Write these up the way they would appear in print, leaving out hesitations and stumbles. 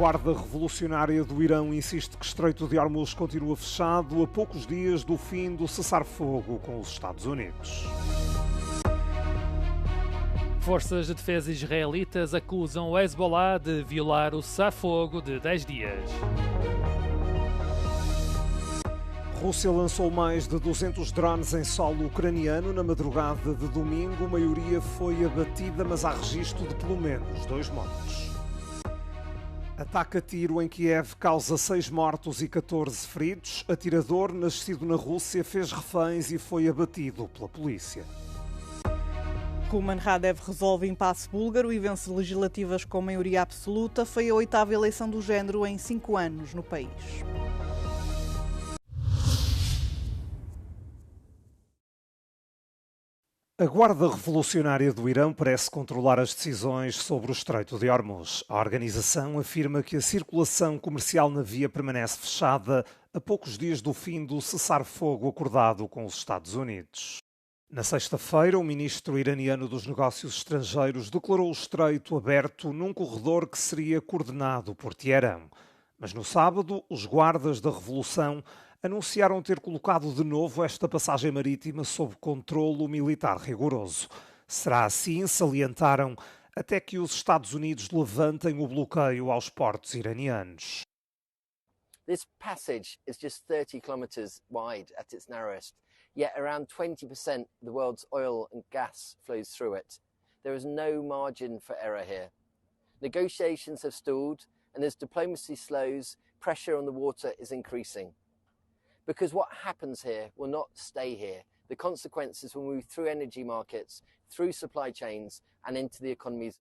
Guarda Revolucionária do Irão insiste que Estreito de Hormuz continua fechado a poucos dias do fim do cessar-fogo com os Estados Unidos. Forças de defesa israelitas acusam o Hezbollah de violar o cessar-fogo de 10 dias. Rússia lançou mais de 200 drones em solo ucraniano na madrugada de domingo. A maioria foi abatida, mas há registro de pelo menos 2 mortos. Ataque a tiro em Kiev causa 6 mortos e 14 feridos. Atirador, nascido na Rússia, fez reféns e foi abatido pela polícia. Ruman Radev resolve impasse búlgaro e vence legislativas com maioria absoluta. Foi a 8ª eleição do género em 5 anos no país. A Guarda Revolucionária do Irão parece controlar as decisões sobre o Estreito de Hormuz. A organização afirma que a circulação comercial na via permanece fechada a poucos dias do fim do cessar-fogo acordado com os Estados Unidos. Na sexta-feira, o ministro iraniano dos Negócios Estrangeiros declarou o estreito aberto num corredor que seria coordenado por Teherão. Mas no sábado, os guardas da Revolução anunciaram ter colocado de novo esta passagem marítima sob controlo militar rigoroso. Será assim, salientaram, até que os Estados Unidos levantem o bloqueio aos portos iranianos. This passage is just 30 kilometers wide at its narrowest, yet around 20% of the world's oil and gas flows through it. There is no margin for error here. Negotiations have stalled, and as diplomacy slows, pressure on the water is increasing. Because what happens here will not stay here. The consequences will move through energy markets, through supply chains, and into the economies.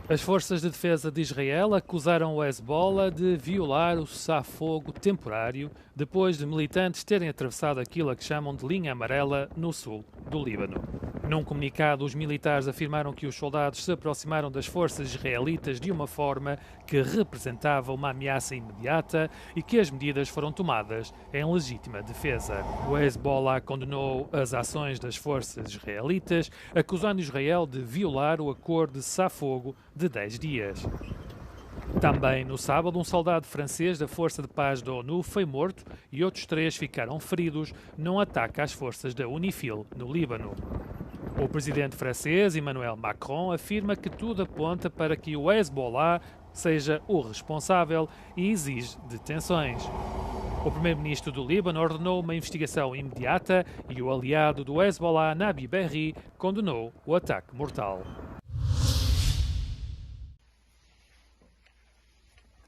As forças de defesa de Israel acusaram o Hezbollah de violar o cessar-fogo temporário depois de militantes terem atravessado aquilo a que chamam de linha amarela no sul do Líbano. Num comunicado, os militares afirmaram que os soldados se aproximaram das forças israelitas de uma forma que representava uma ameaça imediata e que as medidas foram tomadas em legítima defesa. O Hezbollah condenou as ações das forças israelitas, acusando Israel de violar o acordo de cessar-fogo de 10 dias. Também no sábado, um soldado francês da Força de Paz da ONU foi morto e outros 3 ficaram feridos num ataque às forças da UNIFIL no Líbano. O presidente francês, Emmanuel Macron, afirma que tudo aponta para que o Hezbollah seja o responsável e exige detenções. O primeiro-ministro do Líbano ordenou uma investigação imediata e o aliado do Hezbollah, Nabi Berri, condenou o ataque mortal.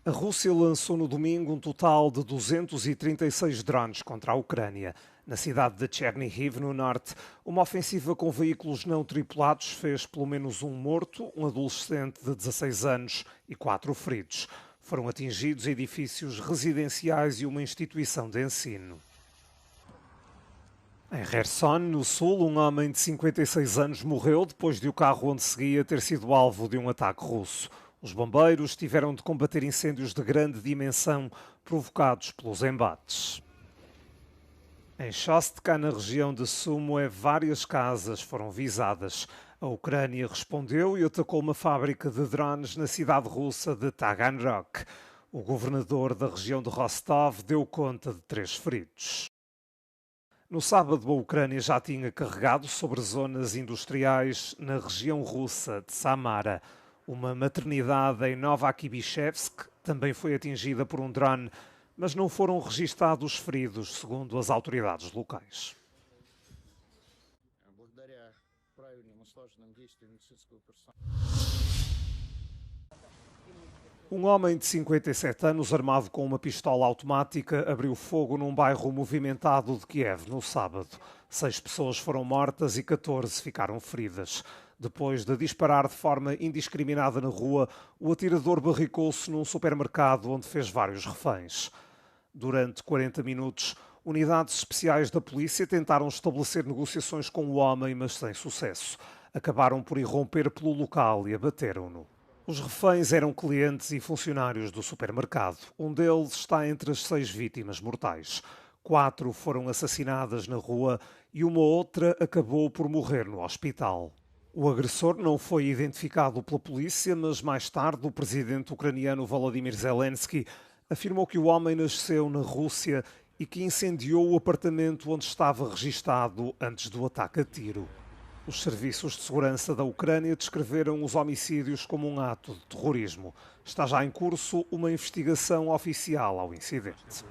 A Rússia lançou no domingo um total de 236 drones contra a Ucrânia. Na cidade de Chernihiv, no norte, uma ofensiva com veículos não tripulados fez pelo menos um morto, um adolescente de 16 anos e 4 feridos. Foram atingidos edifícios residenciais e uma instituição de ensino. Em Kherson, no sul, um homem de 56 anos morreu depois de o carro onde seguia ter sido alvo de um ataque russo. Os bombeiros tiveram de combater incêndios de grande dimensão provocados pelos embates. Em Shostka, na região de Sumy, várias casas foram visadas. A Ucrânia respondeu e atacou uma fábrica de drones na cidade russa de Taganrog. O governador da região de Rostov deu conta de 3 feridos. No sábado, a Ucrânia já tinha carregado sobre zonas industriais na região russa de Samara. Uma maternidade em Novakibishevsk também foi atingida por um drone, mas não foram registados feridos, segundo as autoridades locais. Um homem de 57 anos, armado com uma pistola automática, abriu fogo num bairro movimentado de Kiev no sábado. 6 pessoas foram mortas e 14 ficaram feridas. Depois de disparar de forma indiscriminada na rua, o atirador barricou-se num supermercado onde fez vários reféns. Durante 40 minutos, unidades especiais da polícia tentaram estabelecer negociações com o homem, mas sem sucesso. Acabaram por irromper pelo local e abateram-no. Os reféns eram clientes e funcionários do supermercado. Um deles está entre as 6 vítimas mortais. 4 foram assassinadas na rua e uma outra acabou por morrer no hospital. O agressor não foi identificado pela polícia, mas mais tarde o presidente ucraniano Volodymyr Zelensky afirmou que o homem nasceu na Rússia e que incendiou o apartamento onde estava registado antes do ataque a tiro. Os serviços de segurança da Ucrânia descreveram os homicídios como um ato de terrorismo. Está já em curso uma investigação oficial ao incidente.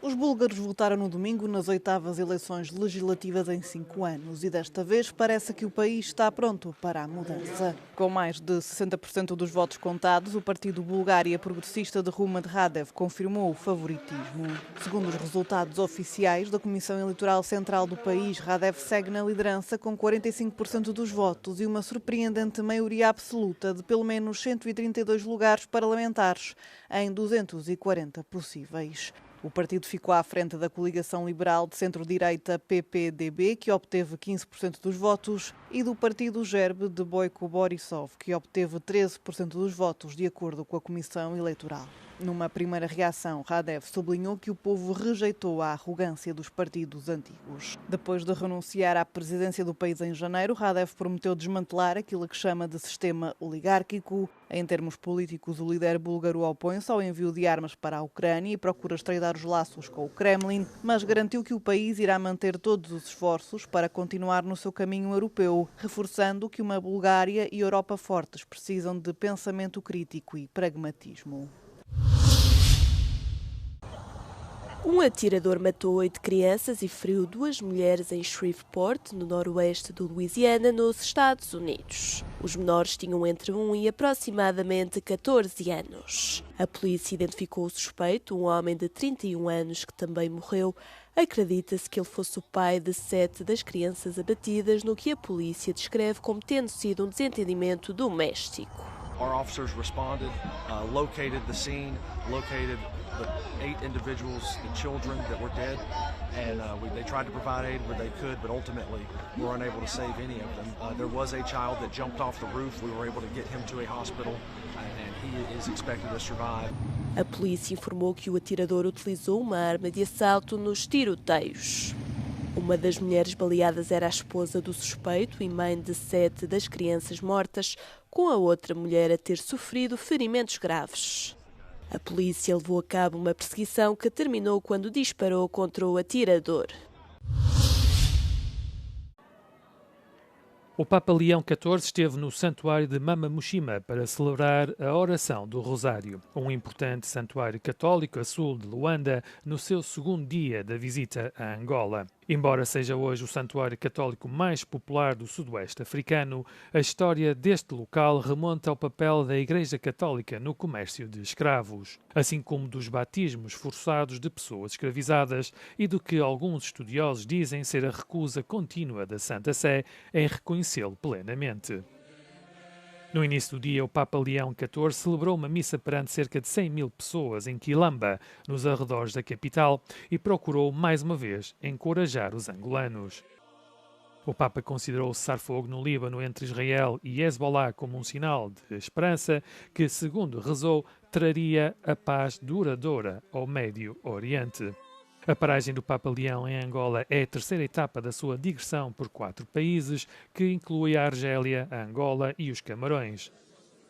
Os búlgaros votaram no domingo nas 8º eleições legislativas em 5 anos e desta vez parece que o país está pronto para a mudança. Com mais de 60% dos votos contados, o partido Bulgária Progressista de Rumen Radev confirmou o favoritismo. Segundo os resultados oficiais da Comissão Eleitoral Central do país, Radev segue na liderança com 45% dos votos e uma surpreendente maioria absoluta de pelo menos 132 lugares parlamentares em 240 possíveis. O partido ficou à frente da coligação liberal de centro-direita PPDB, que obteve 15% dos votos, e do partido Gerb de Boyko Borisov, que obteve 13% dos votos, de acordo com a Comissão Eleitoral. Numa primeira reação, Radev sublinhou que o povo rejeitou a arrogância dos partidos antigos. Depois de renunciar à presidência do país em janeiro, Radev prometeu desmantelar aquilo que chama de sistema oligárquico. Em termos políticos, o líder búlgaro opõe-se ao envio de armas para a Ucrânia e procura estreitar os laços com o Kremlin, mas garantiu que o país irá manter todos os esforços para continuar no seu caminho europeu, reforçando que uma Bulgária e Europa fortes precisam de pensamento crítico e pragmatismo. Um atirador matou 8 crianças e feriu 2 mulheres em Shreveport, no noroeste do Louisiana, nos Estados Unidos. Os menores tinham entre 1 e aproximadamente 14 anos. A polícia identificou o suspeito, um homem de 31 anos que também morreu. Acredita-se que ele fosse o pai de 7 das crianças abatidas, no que a polícia descreve como tendo sido um desentendimento doméstico. Our officers responded, located the scene, located the 8 individuals, the children that were dead, and they tried to provide aid where they could, but ultimately were unable to save any of them. There was a child that jumped off the roof. We were able to get him to a hospital, and he is expected to survive. A polícia informou que o atirador utilizou uma arma de assalto nos tiroteios. Uma das mulheres baleadas era a esposa do suspeito e mãe de 7 das crianças mortas, com a outra mulher a ter sofrido ferimentos graves. A polícia levou a cabo uma perseguição que terminou quando disparou contra o atirador. O Papa Leão XIV esteve no santuário de Mamamushima para celebrar a oração do Rosário, um importante santuário católico a sul de Luanda, no seu segundo dia da visita a Angola. Embora seja hoje o santuário católico mais popular do sudoeste africano, a história deste local remonta ao papel da Igreja Católica no comércio de escravos, assim como dos batismos forçados de pessoas escravizadas e do que alguns estudiosos dizem ser a recusa contínua da Santa Sé em reconhecê-lo plenamente. No início do dia, o Papa Leão XIV celebrou uma missa perante cerca de 100 mil pessoas em Quilamba, nos arredores da capital, e procurou, mais uma vez, encorajar os angolanos. O Papa considerou o cessar-fogo no Líbano entre Israel e Hezbollah como um sinal de esperança que, segundo rezou, traria a paz duradoura ao Médio Oriente. A paragem do Papa Leão em Angola é a terceira etapa da sua digressão por 4 países, que inclui a Argélia, a Angola e os Camarões.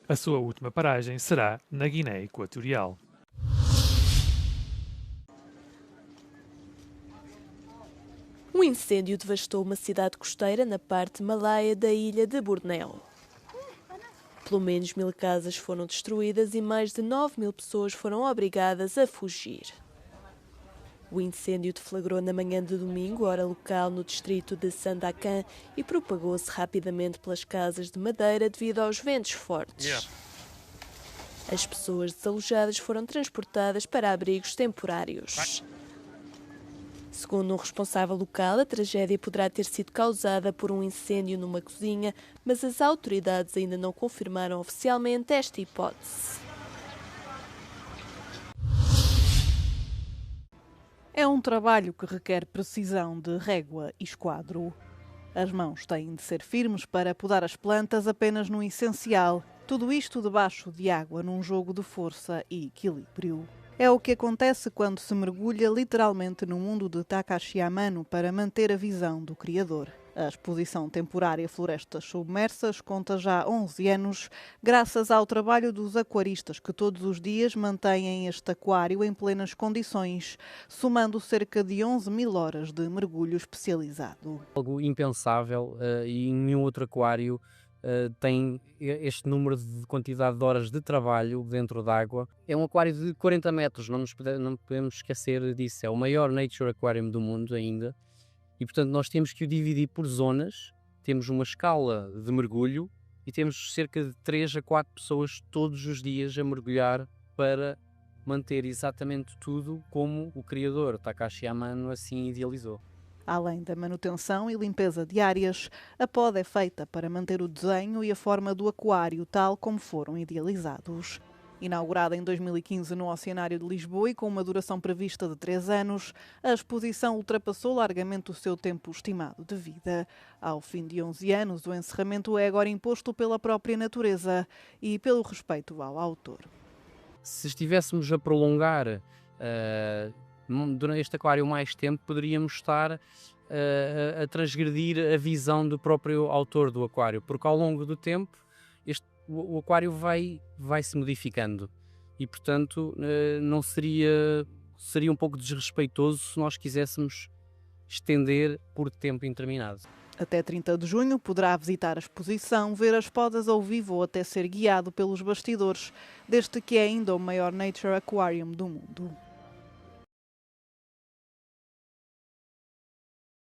A sua última paragem será na Guiné Equatorial. Um incêndio devastou uma cidade costeira na parte malaia da ilha de Bornéu. Pelo menos 1000 casas foram destruídas e mais de 9.000 pessoas foram obrigadas a fugir. O incêndio deflagrou na manhã de domingo, hora local, no distrito de Sandakan e propagou-se rapidamente pelas casas de madeira devido aos ventos fortes. As pessoas desalojadas foram transportadas para abrigos temporários. Segundo um responsável local, a tragédia poderá ter sido causada por um incêndio numa cozinha, mas as autoridades ainda não confirmaram oficialmente esta hipótese. É um trabalho que requer precisão de régua e esquadro. As mãos têm de ser firmes para podar as plantas apenas no essencial. Tudo isto debaixo de água num jogo de força e equilíbrio. É o que acontece quando se mergulha literalmente no mundo de Takashi Amano para manter a visão do criador. A exposição temporária Florestas Submersas conta já 11 anos, graças ao trabalho dos aquaristas que todos os dias mantêm este aquário em plenas condições, somando cerca de 11.000 horas de mergulho especializado. Algo impensável e nenhum outro aquário tem este número de quantidade de horas de trabalho dentro d'água. É um aquário de 40 metros, não podemos esquecer disso. É o maior Nature Aquarium do mundo ainda. E, portanto, nós temos que o dividir por zonas, temos uma escala de mergulho e temos cerca de 3 a 4 pessoas todos os dias a mergulhar para manter exatamente tudo como o criador, Takashi Amano, assim idealizou. Além da manutenção e limpeza diárias, a poda é feita para manter o desenho e a forma do aquário tal como foram idealizados. Inaugurada em 2015 no Oceanário de Lisboa e com uma duração prevista de 3 anos, a exposição ultrapassou largamente o seu tempo estimado de vida. Ao fim de 11 anos, o encerramento é agora imposto pela própria natureza e pelo respeito ao autor. Se estivéssemos a prolongar durante este aquário mais tempo, poderíamos estar a transgredir a visão do próprio autor do aquário, porque ao longo do tempo o aquário vai se modificando e, portanto, não seria um pouco desrespeitoso se nós quiséssemos estender por tempo indeterminado. Até 30 de junho poderá visitar a exposição, ver as podas ao vivo ou até ser guiado pelos bastidores, deste que é ainda o maior Nature Aquarium do mundo.